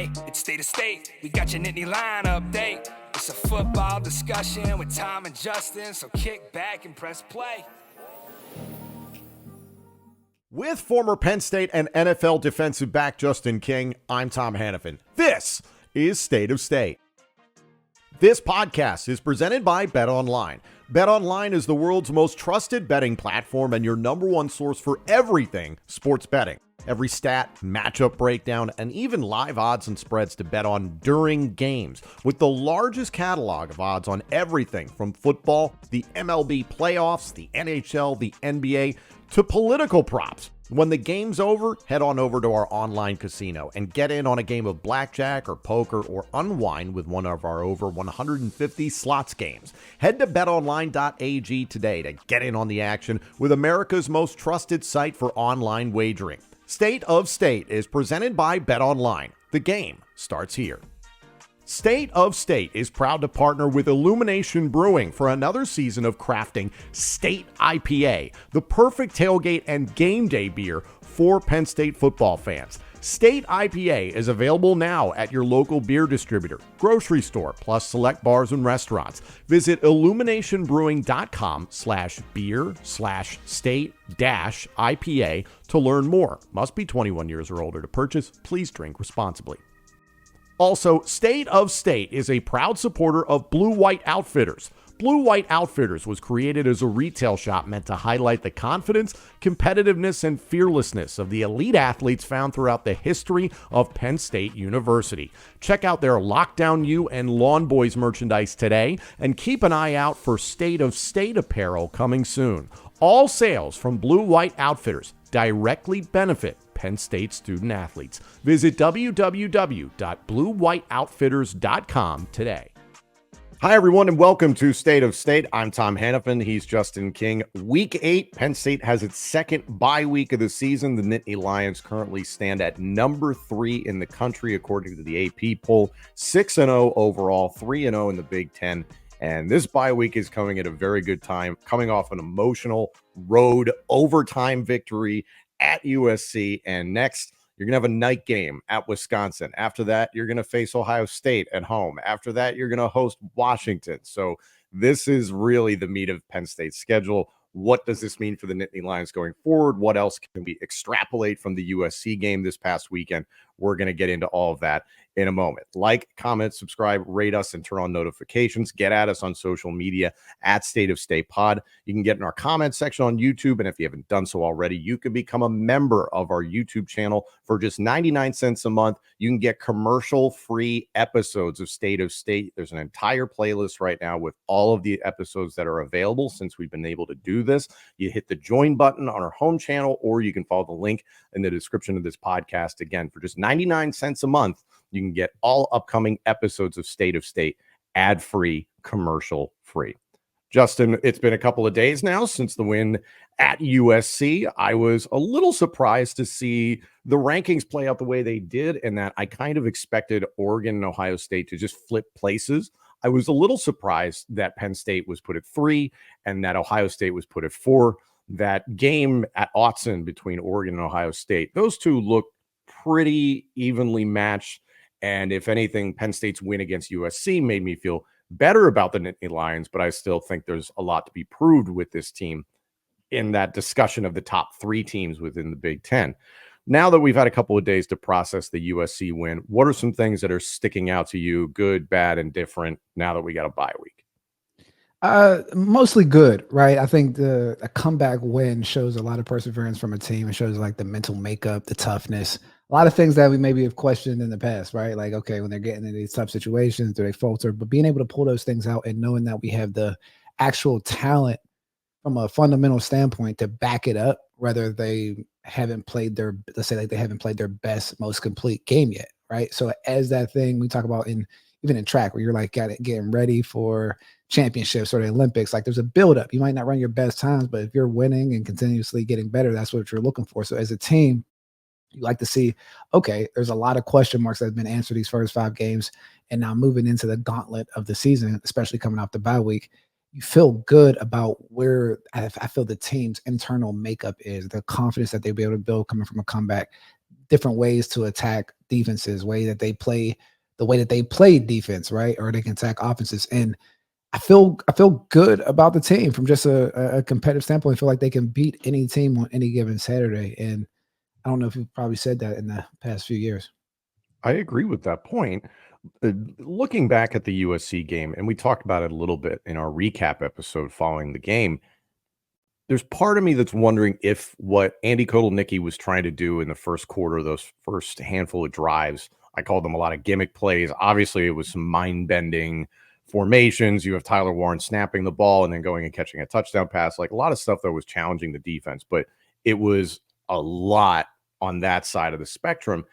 Hey, it's State of State. We got your Nittany Lion update. It's a football discussion with Tom and Justin, so kick back and press play. With former Penn State and NFL defensive back Justin King, I'm Tom Hannafin. This is State of State. This podcast is presented by BetOnline. BetOnline is the world's most trusted betting platform and your number one source for everything sports betting. Every stat, matchup breakdown, and even live odds and spreads to bet on during games. With the largest catalog of odds on everything from football, the MLB playoffs, the NHL, the NBA, to political props. When the game's over, head on over to our online casino and get in on a game of blackjack or poker or unwind with one of our over 150 slots games. Head to betonline.ag today to get in on the action with America's most trusted site for online wagering. State of State is presented by BetOnline. The game starts here. State of State is proud to partner with Illumination Brewing for another season of crafting State IPA, the perfect tailgate and game day beer for Penn State football fans. State IPA is available now at your local beer distributor, grocery store, plus select bars and restaurants. Visit illuminationbrewing.com/beer/state-IPA to learn more. Must be 21 years or older to purchase. Please drink responsibly. Also, State of State is a proud supporter of Blue White Outfitters. Blue White Outfitters was created as a retail shop meant to highlight the confidence, competitiveness, and fearlessness of the elite athletes found throughout the history of Penn State University. Check out their Lockdown U and Lawn Boys merchandise today, and keep an eye out for State of State apparel coming soon. All sales from Blue White Outfitters directly benefit Penn State student athletes. Visit www.bluewhiteoutfitters.com today. Hi, everyone, and welcome to State of State. I'm Tom Hannafin. He's Justin King. Week 8, Penn State has its second bye week of the season. The Nittany Lions currently stand at number 3 in the country, according to the AP poll. 6-0 overall, 3-0 in the Big Ten. And this bye week is coming at a very good time, coming off an emotional road overtime victory at USC. And next, you're going to have a night game at Wisconsin. After that, you're going to face Ohio State at home. After that, you're going to host Washington. So this is really the meat of Penn State's schedule. What does this mean for the Nittany Lions going forward? What else can we extrapolate from the USC game this past weekend? We're going to get into all of that in a moment. Like, comment, subscribe, rate us, and turn on notifications. Get at us on social media at State of State Pod. You can get in our comment section on YouTube, and if you haven't done so already, you can become a member of our YouTube channel for just 99 cents a month. You can get commercial-free episodes of State of State. There's an entire playlist right now with all of the episodes that are available since we've been able to do this. You hit the join button on our home channel, or you can follow the link in the description of this podcast. Again, for just 99 cents a month, you can get all upcoming episodes of State ad-free, commercial-free. Justin, it's been a couple of days now since the win at USC. I was a little surprised to see the rankings play out the way they did, and that I kind of expected Oregon and Ohio State to just flip places. I was a little surprised that Penn State was put at 3 and that Ohio State was put at 4. That game at Autzen between Oregon and Ohio State, those two look pretty evenly matched. And if anything, Penn State's win against USC made me feel better about the Nittany Lions, but I still think there's a lot to be proved with this team in that discussion of the top 3 teams within the Big Ten. Now that we've had a couple of days to process the USC win, what are some things that are sticking out to you, good, bad, and different, now that we got a bye week? Mostly good, right? I think a comeback win shows a lot of perseverance from a team. It shows like the mental makeup, the toughness, a lot of things that we maybe have questioned in the past, right? Like, okay, when they're getting in these tough situations, do they falter? But being able to pull those things out and knowing that we have the actual talent from a fundamental standpoint to back it up, whether they haven't played their, let's say like they haven't played their best, most complete game yet, right? So as that thing we talk about even in track, where you're like getting ready for championships or the Olympics, like there's a buildup. You might not run your best times, but if you're winning and continuously getting better, that's what you're looking for. So as a team, you like to see, okay, there's a lot of question marks that have been answered these first 5 games, and now moving into the gauntlet of the season, especially coming off the bye week, you feel good about where I feel the team's internal makeup is, the confidence that they'll be able to build coming from a comeback. different ways to attack defenses, the way that they play defense, right? Or they can attack offenses. And I feel good about the team from just a competitive standpoint. I feel like they can beat any team on any given Saturday. And I don't know if you've probably said that in the past few years. I agree with that point. Looking back at the USC game, and we talked about it a little bit in our recap episode following the game, there's part of me that's wondering if what Andy Kotelnicki was trying to do in the first quarter, those first handful of drives, I called them a lot of gimmick plays. Obviously, it was some mind-bending formations. You have Tyler Warren snapping the ball and then going and catching a touchdown pass, like a lot of stuff that was challenging the defense, but it was a lot on that side of the spectrum.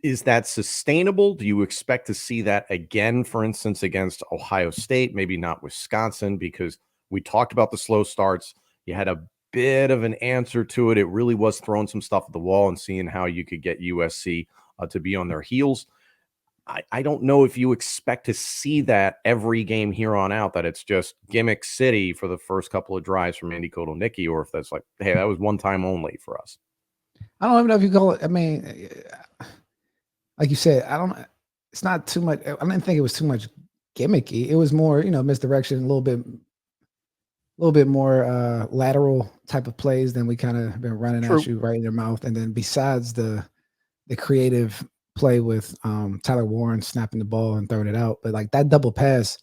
Is that sustainable? Do you expect to see that again, for instance, against Ohio State, maybe not Wisconsin, because we talked about the slow starts. You had a bit of an answer to it. It really was throwing some stuff at the wall and seeing how you could get USC to be on their heels. I don't know if you expect to see that every game here on out, that it's just gimmick city for the first couple of drives from Andy Kotelnicki, or if that's like, hey, that was one time only for us. I don't even know if you call it. I mean, like you said, it's not too much. I didn't think it was too much gimmicky. It was more, misdirection, a little bit more lateral type of plays than we kind of been running True. at you right in your mouth. And then besides the creative play with Tyler Warren snapping the ball and throwing it out, but like that double pass,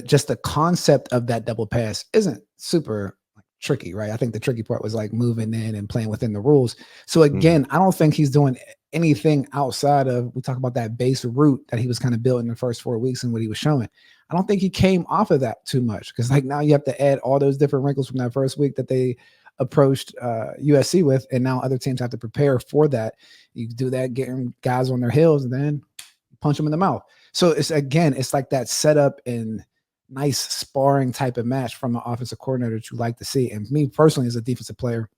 just the concept of that double pass isn't super tricky, right? I think the tricky part was like moving in and playing within the rules. So again, I don't think he's doing anything outside of, we talk about that base route that he was kind of building the first 4 weeks and what he was showing. I don't think he came off of that too much, because like now you have to add all those different wrinkles from that first week that they approached USC with, and now other teams have to prepare for that. You do that, getting guys on their heels, and then punch them in the mouth. So it's like that setup and nice sparring type of match from an offensive coordinator that you like to see. And me personally, as a defensive player,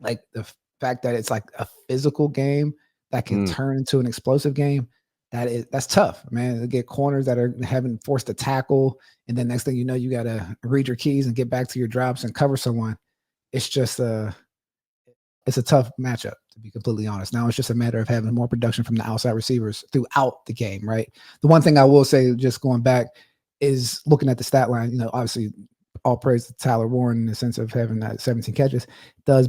like the fact that it's like a physical game that can turn into an explosive game, that's tough, man. To get corners that are having forced to tackle, and then next thing you know, you got to read your keys and get back to your drops and cover someone. It's just it's a tough matchup, to be completely honest. Now it's just a matter of having more production from the outside receivers throughout the game, right? The one thing I will say, just going back, is looking at the stat line. Obviously, all praise to Tyler Warren in the sense of having that 17 catches, does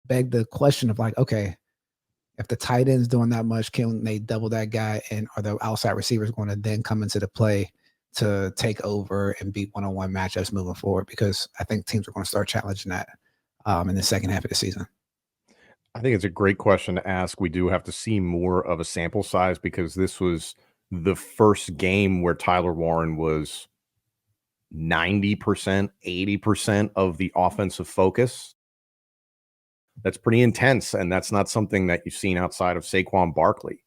beg the question of like, okay, if the tight end's doing that much, can they double that guy? And are the outside receivers going to then come into the play to take over and beat one-on-one matchups moving forward? Because I think teams are going to start challenging that in the second half of the season. I think it's a great question to ask. We do have to see more of a sample size, because this was the first game where Tyler Warren was 90%, 80% of the offensive focus. That's pretty intense, and that's not something that you've seen outside of Saquon Barkley,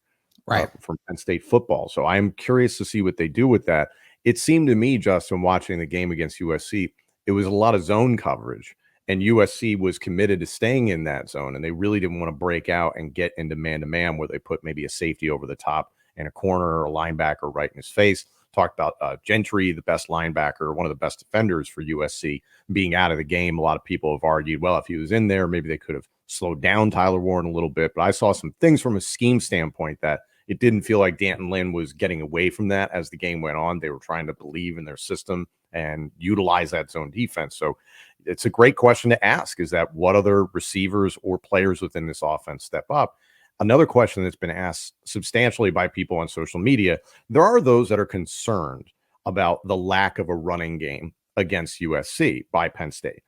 right, from Penn State football. So I'm curious to see what they do with that. It seemed to me, Justin, watching the game against USC, it was a lot of zone coverage, and USC was committed to staying in that zone, and they really didn't want to break out and get into man-to-man where they put maybe a safety over the top and a corner or a linebacker right in his face. Talked about Gentry, the best linebacker, one of the best defenders for USC, being out of the game. A lot of people have argued, well, if he was in there, maybe they could have slowed down Tyler Warren a little bit. But I saw some things from a scheme standpoint that it didn't feel like D'Anton Lynn was getting away from that as the game went on. They were trying to believe in their system and utilize that zone defense. So it's a great question to ask, is that what other receivers or players within this offense step up? Another question that's been asked substantially by people on social media, there are those that are concerned about the lack of a running game against USC by Penn State.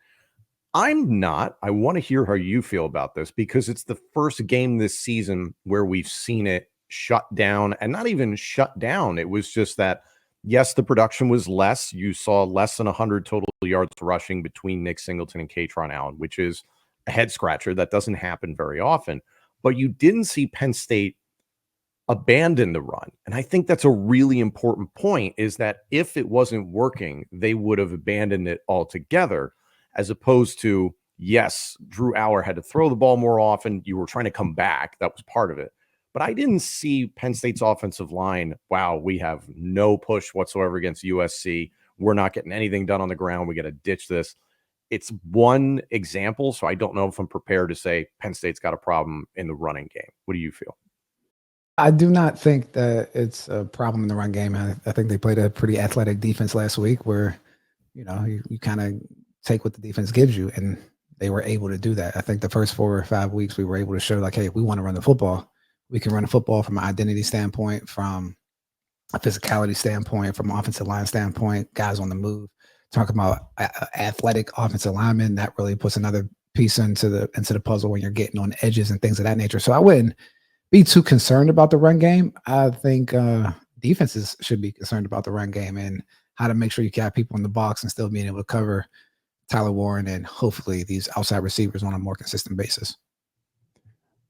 I'm not. I want to hear how you feel about this, because it's the first game this season where we've seen it shut down, and not even shut down. It was just that, yes, the production was less. You saw less than 100 total yards rushing between Nick Singleton and Kaytron Allen, which is a head scratcher. That doesn't happen very often. But you didn't see Penn State abandon the run. And I think that's a really important point, is that if it wasn't working, they would have abandoned it altogether, as opposed to, yes, Drew Aller had to throw the ball more often. You were trying to come back. That was part of it. But I didn't see Penn State's offensive line, wow, we have no push whatsoever against USC. We're not getting anything done on the ground. We got to ditch this. it's one example, so I don't know if I'm prepared to say Penn State's got a problem in the running game. What do you feel? I do not think that it's a problem in the run game. I think they played a pretty athletic defense last week where, you kind of take what the defense gives you, and they were able to do that. I think the first 4 or 5 weeks we were able to show like, hey, we want to run the football. We can run the football from an identity standpoint, from a physicality standpoint, from an offensive line standpoint, guys on the move. Talking about athletic offensive linemen, that really puts another piece into the puzzle when you're getting on edges and things of that nature. So I wouldn't be too concerned about the run game. I think defenses should be concerned about the run game and how to make sure you got people in the box and still being able to cover Tyler Warren and hopefully these outside receivers on a more consistent basis.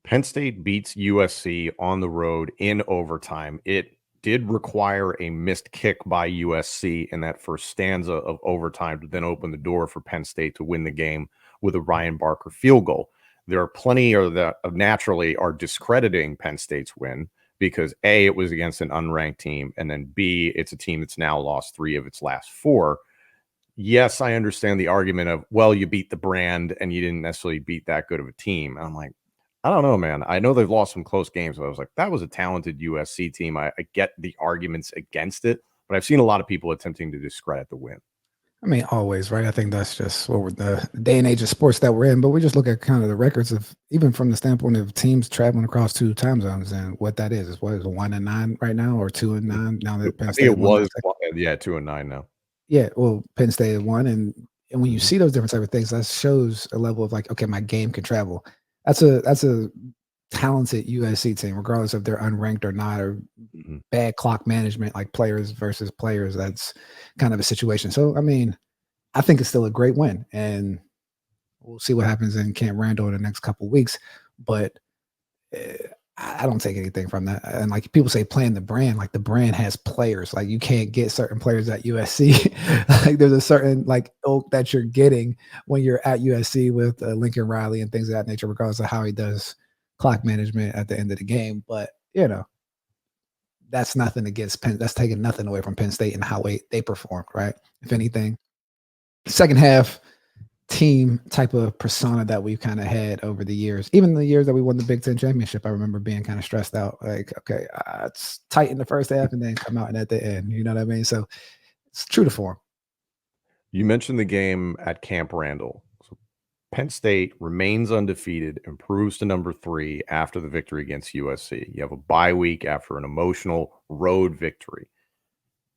Penn State beats USC on the road in overtime. It did require a missed kick by USC in that first stanza of overtime to then open the door for Penn State to win the game with a Ryan Barker field goal. There are plenty that naturally are discrediting Penn State's win because A, it was against an unranked team, and then B, it's a team that's now lost 3 of its last 4. Yes, I understand the argument of, well, you beat the brand and you didn't necessarily beat that good of a team. And I'm like, I don't know, man. I know they've lost some close games, but I was like, that was a talented USC team. I get the arguments against it, but I've seen a lot of people attempting to discredit the win. I mean, always, right? I think that's just what we're the day and age of sports that we're in. But we just look at kind of the records of, even from the standpoint of teams traveling across 2 time zones, and what that is what is it, 1-9 right now, or 2-9 now that Penn State it was 2-9 now. Yeah, well, Penn State won, and when you see those different type of things, that shows a level of like, okay, my game can travel. That's a talented USC team, regardless if they're unranked or not, or bad clock management, like players versus players. That's kind of a situation. So, I mean, I think it's still a great win, and we'll see what happens in Camp Randall in the next couple of weeks. But I don't take anything from that. And like people say, playing the brand, like the brand has players. Like you can't get certain players at USC. Like there's a certain like ilk that you're getting when you're at USC with Lincoln Riley and things of that nature, regardless of how he does clock management at the end of the game. But that's nothing against Penn. That's taking nothing away from Penn State and how they performed. Right. If anything, second half team type of persona that we've kind of had over the years, even the years that we won the Big Ten championship, I remember being kind of stressed out. Like, okay, it's tight in the first half and then come out and at the end. You know what I mean? So it's true to form. You mentioned the game at Camp Randall. So Penn State remains undefeated, improves to number 3 after the victory against USC. You have a bye week after an emotional road victory.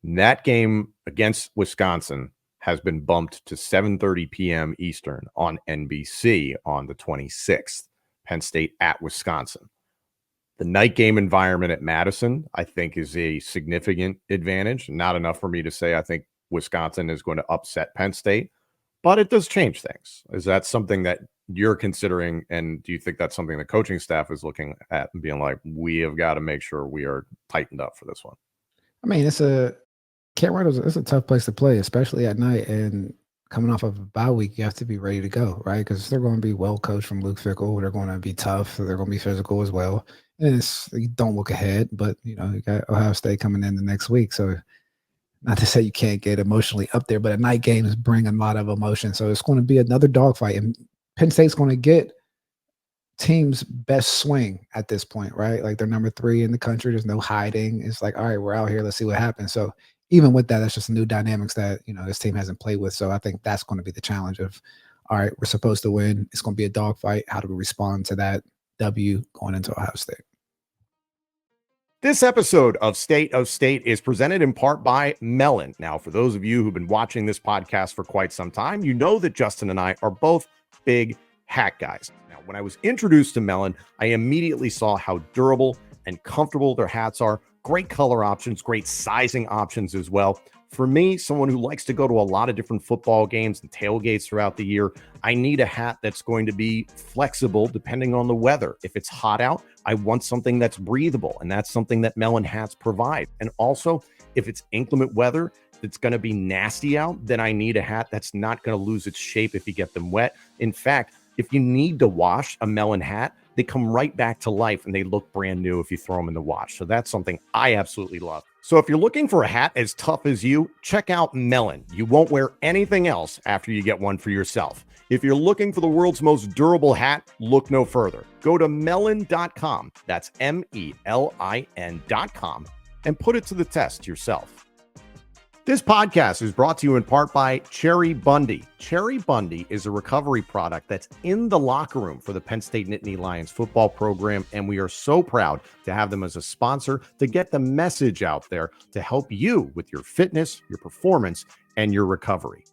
And that game against Wisconsin has been bumped to 7:30 p.m. Eastern on NBC on the 26th. Penn State at Wisconsin. The night game environment at Madison, I think, is a significant advantage. Not enough for me to say I think Wisconsin is going to upset Penn State, but it does change things. Is that something that you're considering? And do you think that's something the coaching staff is looking at and being like, we have got to make sure we are tightened up for this one? I mean, Camp Randall's it's a tough place to play, especially at night. And coming off of a bye week, you have to be ready to go, right? Because they're going to be well coached from Luke Fickell. They're going to be tough. They're going to be physical as well. And you don't look ahead, but you got Ohio State coming in the next week. So not to say you can't get emotionally up there, but at night games bring a lot of emotion. So it's going to be another dogfight. And Penn State's going to get team's best swing at this point, right? Like they're number 3 in the country. There's no hiding. It's like, all right, we're out here. Let's see what happens. So even with that, that's just new dynamics that, this team hasn't played with. So I think that's going to be the challenge of, all right, we're supposed to win. It's going to be a dogfight. How do we respond to that W going into Ohio State? This episode of State of State is presented in part by Melon. Now, for those of you who've been watching this podcast for quite some time, you know that Justin and I are both big hat guys. Now, when I was introduced to Melon, I immediately saw how durable and comfortable their hats are. Great color options, great sizing options as well. For me, someone who likes to go to a lot of different football games and tailgates throughout the year, I need a hat that's going to be flexible depending on the weather. If it's hot out, I want something that's breathable, and that's something that Melon hats provide. And also, if it's inclement weather, that's going to be nasty out, then I need a hat that's not going to lose its shape if you get them wet. In fact, if you need to wash a Melon hat, they come right back to life and they look brand new if you throw them in the wash. So that's something I absolutely love. So if you're looking for a hat as tough as you, check out Melon. You won't wear anything else after you get one for yourself. If you're looking for the world's most durable hat, look no further. Go to melon.com, that's MELIN.com, and put it to the test yourself. This podcast is brought to you in part by Cherry Bundy. Cherry Bundy is a recovery product that's in the locker room for the Penn State Nittany Lions football program, and we are so proud to have them as a sponsor to get the message out there to help you with your fitness, your performance, and your recovery.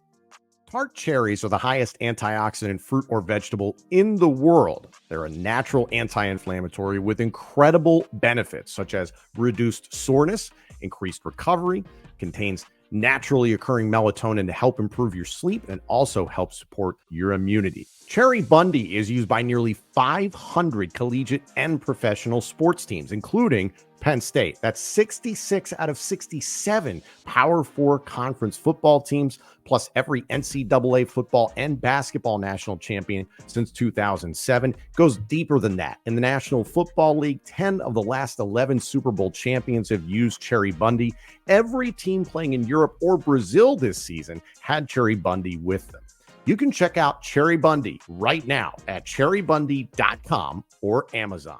Tart cherries are the highest antioxidant fruit or vegetable in the world. They're a natural anti-inflammatory with incredible benefits such as reduced soreness, increased recovery, contains naturally occurring melatonin to help improve your sleep and also help support your immunity. Cherry Bundy is used by nearly 500 collegiate and professional sports teams, including Penn State. That's 66 out of 67 Power 4 conference football teams, plus every NCAA football and basketball national champion since 2007. Goes deeper than that. In the National Football League, 10 of the last 11 Super Bowl champions have used Cherry Bundy. Every team playing in Europe or Brazil this season had Cherry Bundy with them. You can check out Cherry Bundy right now at cherrybundy.com or Amazon.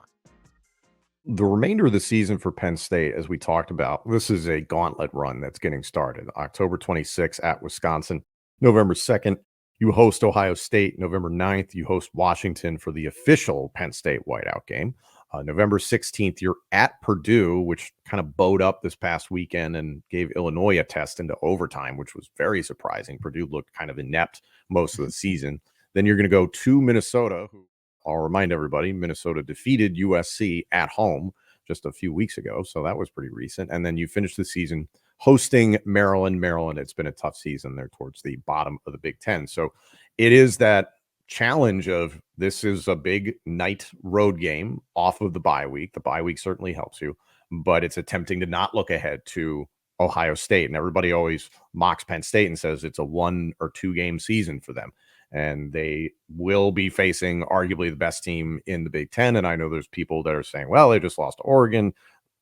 The remainder of the season for Penn State, as we talked about, this is a gauntlet run that's getting started. October 26th at Wisconsin. November 2nd, you host Ohio State. November 9th, you host Washington for the official Penn State whiteout game. November 16th, you're at Purdue, which kind of bowed up this past weekend and gave Illinois a test into overtime, which was very surprising. Purdue looked kind of inept most of the season. Then you're going to go to Minnesota, who I'll remind everybody, Minnesota defeated USC at home just a few weeks ago, so that was pretty recent. And then you finish the season hosting Maryland. Maryland, it's been a tough season. They're towards the bottom of the Big Ten. So it is that challenge of this is a big night road game off of the bye week. The bye week certainly helps you, but it's attempting to not look ahead to Ohio State. And everybody always mocks Penn State and says it's a 1 or 2 game season for them. And they will be facing arguably the best team in the Big Ten. And I know there's people that are saying, well, they just lost to Oregon.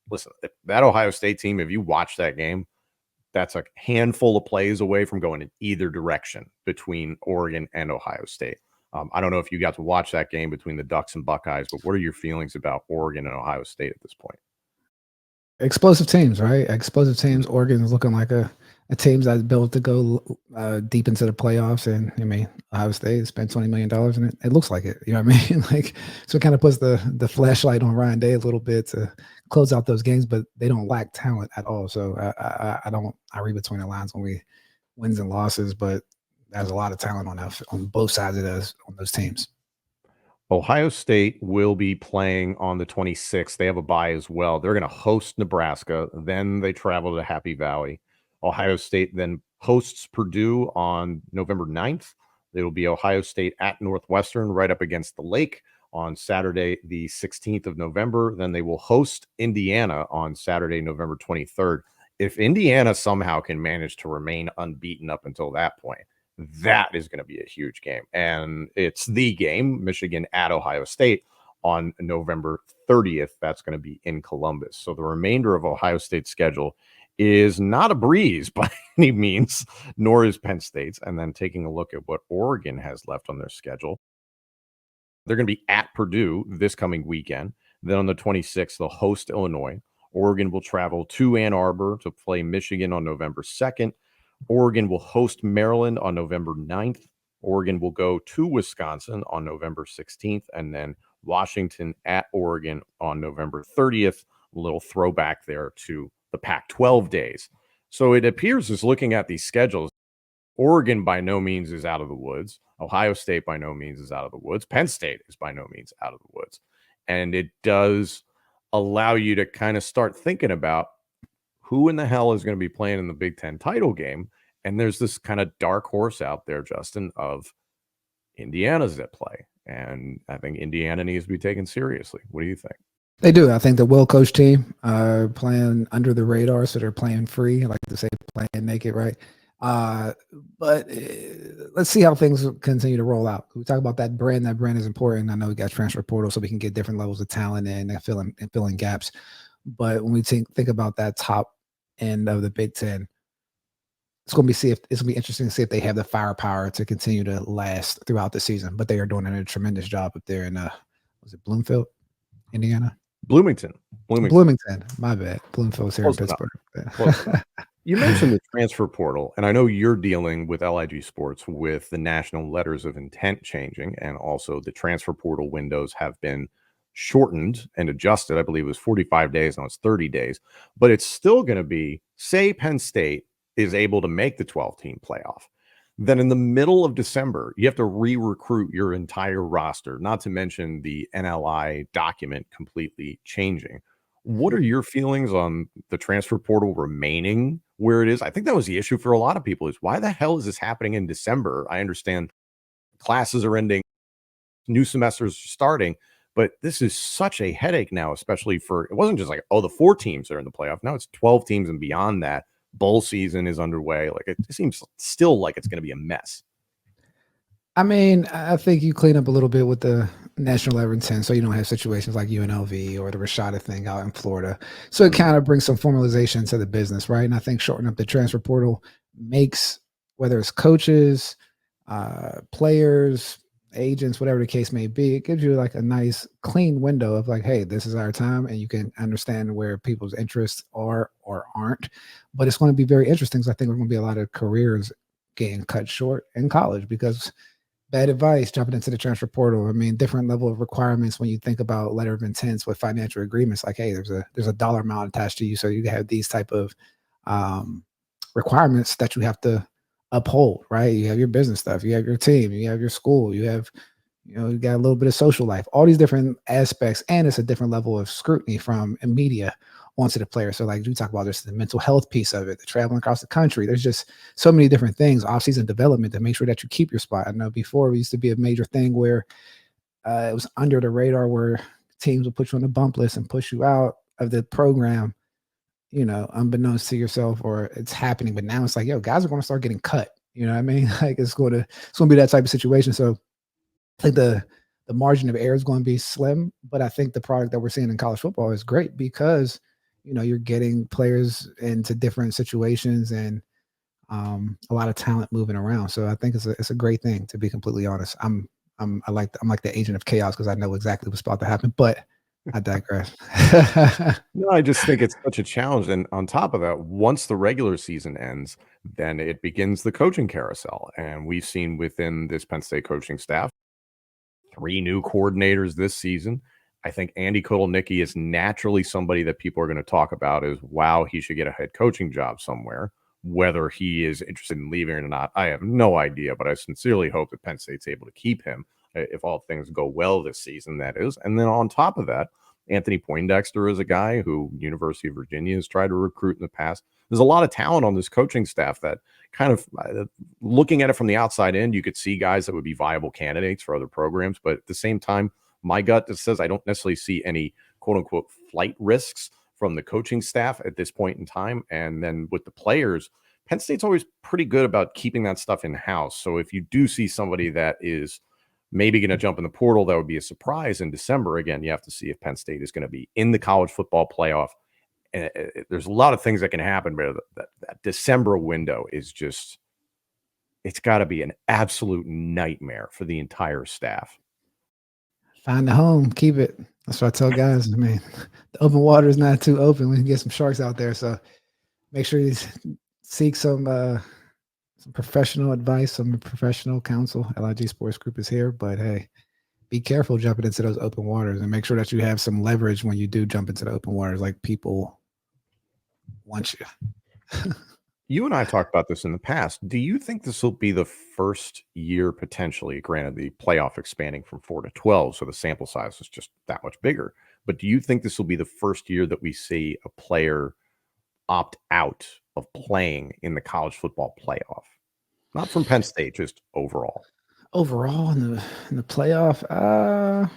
Listen, that Ohio State team, if you watch that game, that's a handful of plays away from going in either direction between Oregon and Ohio State. I don't know if you got to watch that game between the Ducks and Buckeyes, but what are your feelings about Oregon and Ohio State at this point? Explosive teams, right? Explosive teams. Oregon is looking like a team that's built to go deep into the playoffs. And I mean, Ohio State spent $20 million and it looks like it. You know what I mean? Like, so it kind of puts the flashlight on Ryan Day a little bit to close out those games, but they don't lack talent at all. So I read between the lines when we wins and losses, but there's a lot of talent on both sides of those teams. Ohio State will be playing on the 26th. They have a bye as well. They're going to host Nebraska. Then they travel to Happy Valley. Ohio State then hosts Purdue on November 9th. It'll be Ohio State at Northwestern right up against the lake on Saturday, the 16th of November. Then they will host Indiana on Saturday, November 23rd. If Indiana somehow can manage to remain unbeaten up until that point, that is going to be a huge game. And it's the game, Michigan at Ohio State on November 30th. That's going to be in Columbus. So the remainder of Ohio State's schedule is not a breeze by any means, nor is Penn State's. And then taking a look at what Oregon has left on their schedule, they're going to be at Purdue this coming weekend. Then on the 26th, they'll host Illinois. Oregon will travel to Ann Arbor to play Michigan on November 2nd. Oregon will host Maryland on November 9th. Oregon will go to Wisconsin on November 16th, and then Washington at Oregon on November 30th. A little throwback there to the Pac-12 days. So it appears, as looking at these schedules, Oregon by no means is out of the woods. Ohio State by no means is out of the woods. Penn State is by no means out of the woods. And it does allow you to kind of start thinking about who in the hell is going to be playing in the Big Ten title game. And there's this kind of dark horse out there, Justin, of Indiana's at play. And I think Indiana needs to be taken seriously. What do you think? They do. I think the well-coached team playing under the radar, so they're playing free. I like to say playing naked, right? But let's see how things continue to roll out. We talk about that brand. That brand is important. I know we got transfer portal, so we can get different levels of talent in and fill in gaps. But when we think about that top end of the Big Ten. It's going to be interesting to see if they have the firepower to continue to last throughout the season. But they are doing a tremendous job up there in was it Bloomfield, Indiana? Bloomington. Bloomington. My bad. Bloomfield's here in Close enough. Pittsburgh. Close enough. You mentioned the transfer portal, and I know you're dealing with LIG Sports with the national letters of intent changing, and also the transfer portal windows have been shortened and adjusted. I believe it was 45 days, now it's 30 days, but it's still going to be, say Penn State is able to make the 12-team playoff. Then in the middle of December, you have to re-recruit your entire roster, not to mention the NLI document completely changing. What are your feelings on the transfer portal remaining where it is? I think that was the issue for a lot of people, is why the hell is this happening in December? I understand classes are ending, new semesters are starting, but this is such a headache now, especially for, it wasn't just like, oh, the 4 teams are in the playoff. Now it's 12 teams and beyond that. Bowl season is underway. Like, it seems still like it's going to be a mess. I mean, I think you clean up a little bit with the national letter intent, so you don't have situations like UNLV or the Rashada thing out in Florida. So it kind of brings some formalization to the business, right? And I think shortening up the transfer portal makes, whether it's coaches, players, agents, whatever the case may be, it gives you like a nice clean window of like, hey, this is our time, and you can understand where people's interests are or aren't. But it's going to be very interesting, because I think we're going to be a lot of careers getting cut short in college because bad advice jumping into the transfer portal. I mean, different level of requirements when you think about letter of intents with financial agreements. Like, hey, there's a dollar amount attached to you, so you have these type of requirements that you have to uphold, right? You have your business stuff, you have your team, you have your school, you have, you got a little bit of social life, all these different aspects, and it's a different level of scrutiny from media onto the player. So like we talk about, there's the mental health piece of it, the traveling across the country. There's just so many different things, off-season development, to make sure that you keep your spot. I know before it used to be a major thing where it was under the radar, where teams will put you on the bump list and push you out of the program, unbeknownst to yourself, or it's happening. But now it's like, yo, guys are going to start getting cut. You know what I mean? Like it's going to be that type of situation. So I think the margin of error is going to be slim, but I think the product that we're seeing in college football is great because, you're getting players into different situations and a lot of talent moving around. So I think it's a great thing, to be completely honest. I'm like the agent of chaos because I know exactly what's about to happen, but I digress. No, I just think it's such a challenge. And on top of that, once the regular season ends, then it begins the coaching carousel. And we've seen within this Penn State coaching staff 3 new coordinators this season. I think Andy Kotelnicki is naturally somebody that people are going to talk about as, wow, he should get a head coaching job somewhere. Whether he is interested in leaving or not, I have no idea, but I sincerely hope that Penn State's able to keep him if all things go well this season, that is. And then on top of that, Anthony Poindexter is a guy who University of Virginia has tried to recruit in the past. There's a lot of talent on this coaching staff that kind of, looking at it from the outside in, you could see guys that would be viable candidates for other programs. But at the same time, my gut just says I don't necessarily see any quote unquote flight risks from the coaching staff at this point in time. And then with the players, Penn State's always pretty good about keeping that stuff in house. So if you do see somebody that is maybe going to jump in the portal, that would be a surprise in December. Again, you have to see if Penn State is going to be in the college football playoff. And there's a lot of things that can happen, but that December window is just, it's got to be an absolute nightmare for the entire staff. Find a home, keep it. That's what I tell guys. I mean, the open water is not too open. We can get some sharks out there. So make sure you seek some professional advice, some professional counsel. LIG Sports Group is here, but hey, be careful jumping into those open waters, and make sure that you have some leverage when you do jump into the open waters. Like, people want you. You and I talked about this in the past. Do you think this will be the first year, potentially, granted the playoff expanding from 4 to 12, so the sample size is just that much bigger, but do you think this will be the first year that we see a player opt out of playing in the college football playoff? Not from Penn State, just overall. Overall in the playoff, I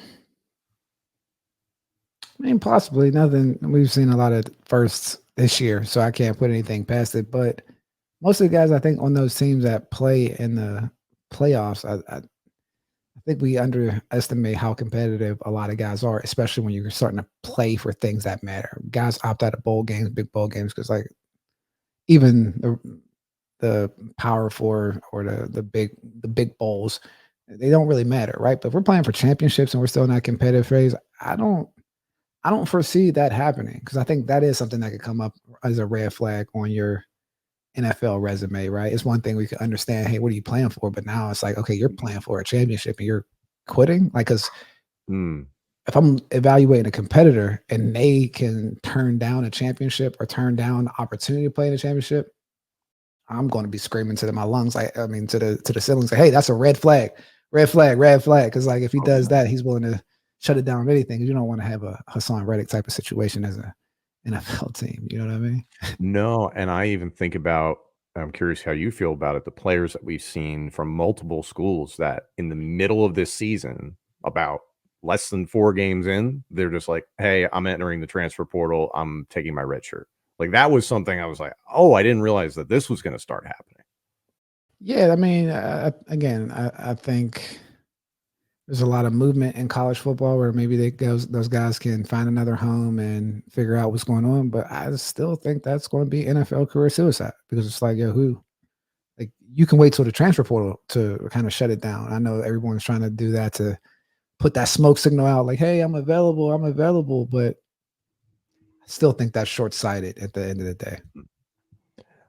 mean, possibly. Nothing. We've seen a lot of firsts this year, so I can't put anything past it. But most of the guys, I think, on those teams that play in the playoffs, I think we underestimate how competitive a lot of guys are, especially when you're starting to play for things that matter. Guys opt out of bowl games, big bowl games, because like even the Power Four or the big bowls, they don't really matter, right? But if we're playing for championships and we're still in that competitive phase, I don't foresee that happening because I think that is something that could come up as a red flag on your NFL resume, right? It's one thing we could understand, hey, what are you playing for? But now it's like, okay, you're playing for a championship and you're quitting. Like, because Mm. if I'm evaluating a competitor and they can turn down a championship or turn down the opportunity to play in a championship, I'm going to be screaming to my lungs, like I mean, to the ceiling, say, "Hey, that's a red flag, red flag, red flag." Because like if he Oh, does yeah. that, he's willing to shut it down with anything. Because you don't want to have a Hassan Reddick type of situation as a NFL team. You know what I mean? No, and I even think about I'm curious how you feel about it, the players that we've seen from multiple schools that in the middle of this season, about less than 4 games in, they're just like, "Hey, I'm entering the transfer portal. I'm taking my red shirt." Like, that was something I was like, "Oh, I didn't realize that this was gonna start happening." Yeah, I mean, again, I think there's a lot of movement in college football where maybe those guys can find another home and figure out what's going on. But I still think that's going to be NFL career suicide because it's like, yo, who like you can wait till the transfer portal to kind of shut it down. I know everyone's trying to do that to put that smoke signal out, like, hey, I'm available, but I still think that's short sighted at the end of the day.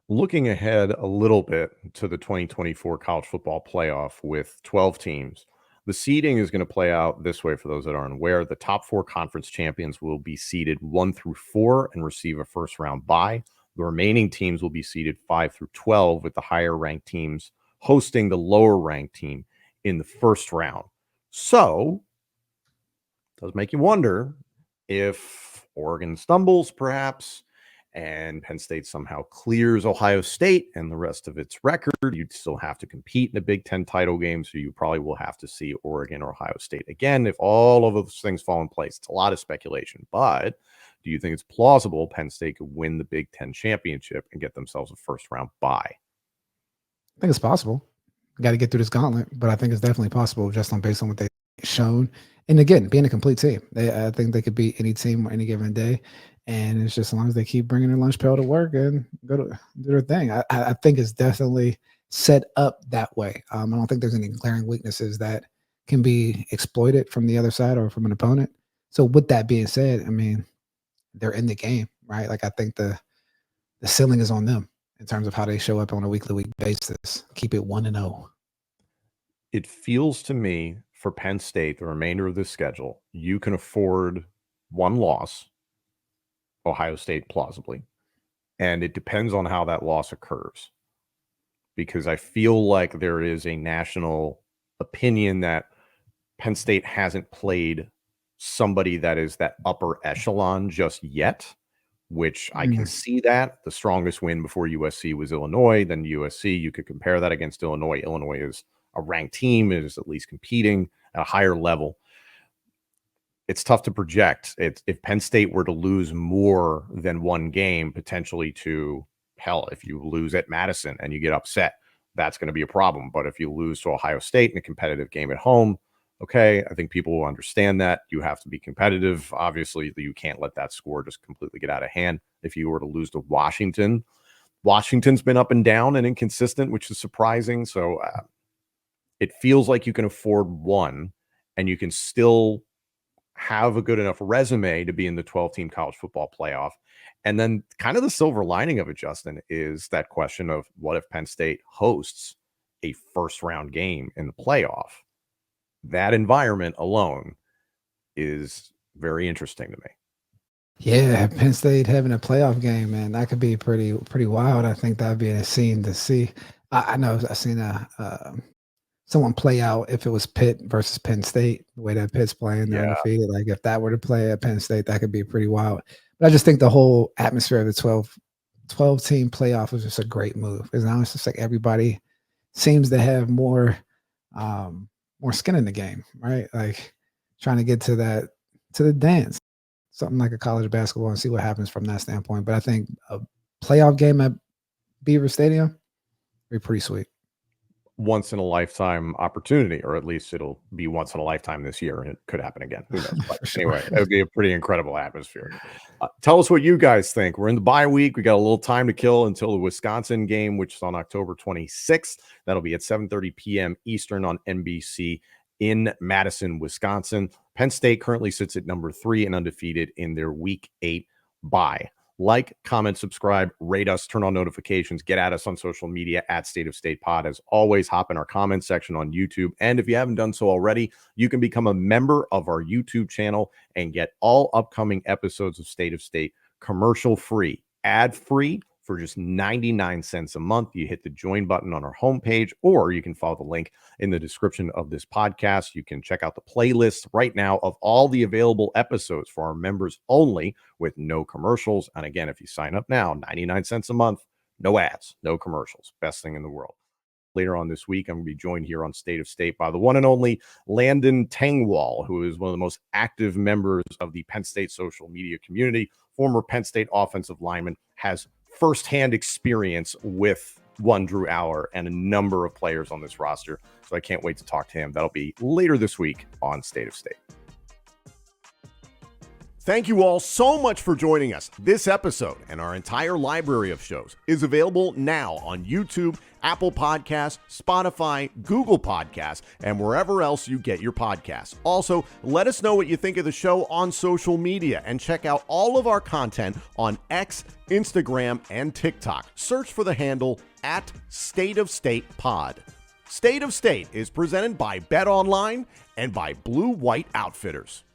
Looking ahead a little bit to the 2024 college football playoff with 12 teams, the seeding is going to play out this way for those that aren't aware. The top 4 conference champions will be seeded 1 through 4 and receive a first round bye. The remaining teams will be seeded 5 through 12, with the higher ranked teams hosting the lower ranked team in the first round. So, it does make you wonder if Oregon stumbles, perhaps, and Penn State somehow clears Ohio State and the rest of its record, you'd still have to compete in a Big Ten title game. So you probably will have to see Oregon or Ohio State again if all of those things fall in place. It's a lot of speculation, but do you think it's plausible Penn State could win the Big Ten championship and get themselves a first round bye? I think it's possible. Got to get through this gauntlet, but I think it's definitely possible just on based on what they've shown. And again, being a complete team, I think they could beat any team on any given day. And it's just as long as they keep bringing their lunch pail to work and go to do their thing. I think it's definitely set up that way. I don't think there's any glaring weaknesses that can be exploited from the other side or from an opponent. So with that being said, I mean, they're in the game, right? Like I think the ceiling is on them in terms of how they show up on a week basis. Keep it 1-0. It feels to me for Penn State, the remainder of this schedule, you can afford one loss, Ohio State plausibly, and it depends on how that loss occurs. Because I feel like there is a national opinion that Penn State hasn't played somebody that is that upper echelon just yet, which I can see that. The strongest win before USC was Illinois, then USC. You could compare that against Illinois. Illinois is a ranked team, it is at least competing at a higher level. It's tough to project. If Penn State were to lose more than one game, potentially to hell, if you lose at Madison and you get upset, that's going to be a problem. But if you lose to Ohio State in a competitive game at home, okay, I think people will understand that. You have to be competitive. Obviously, you can't let that score just completely get out of hand. If you were to lose to Washington, Washington's been up and down and inconsistent, which is surprising. So it feels like you can afford one and you can still have a good enough resume to be in the 12-team college football playoff. And then kind of the silver lining of it, Justin, is that question of what if Penn State hosts a first-round game in the playoff? That environment alone is very interesting to me. Yeah, Penn State having a playoff game, man, that could be pretty wild. I think that'd be a scene to see. I know I've seen someone play out if it was Pitt versus Penn State, the way that Pitt's playing, they're Yeah. undefeated. Like if that were to play at Penn State, that could be pretty wild. But I just think the whole atmosphere of the 12 team playoff was just a great move. Because now it's just like everybody seems to have more skin in the game, right? Like trying to get to the dance, something like a college basketball, and see what happens from that standpoint. But I think a playoff game at Beaver Stadium would be pretty sweet. once in a lifetime opportunity, or at least it'll be once in a lifetime this year, and it could happen again. Who knows? But anyway, it would be a pretty incredible atmosphere. Tell us what you guys think. We're in the bye week. We got a little time to kill until the Wisconsin game, which is on October 26th. That'll be at 7:30 p.m. Eastern on NBC in Madison, Wisconsin. Penn State currently sits at number 3 and undefeated in their Week 8 bye. Like, comment, subscribe, rate us, turn on notifications, get at us on social media at State of State Pod. As always, hop in our comment section on YouTube. And if you haven't done so already, you can become a member of our YouTube channel and get all upcoming episodes of State of State commercial free, ad free, for just 99 cents a month. You hit the join button on our homepage, or you can follow the link in the description of this podcast. You can check out the playlist right now of all the available episodes for our members only with no commercials. And again, if you sign up now, 99 cents a month, no ads, no commercials. Best thing in the world. Later on this week, I'm going to be joined here on State of State by the one and only Landon Tengwall, who is one of the most active members of the Penn State social media community, former Penn State offensive lineman, has firsthand experience with one Drew Aller and a number of players on this roster. So I can't wait to talk to him. That'll be later this week on State of State. Thank you all so much for joining us. This episode and our entire library of shows is available now on YouTube, Apple Podcasts, Spotify, Google Podcasts, and wherever else you get your podcasts. Also, let us know what you think of the show on social media and check out all of our content on X, Instagram, and TikTok. Search for the handle at State of State Pod. State of State is presented by Bet Online and by Blue White Outfitters.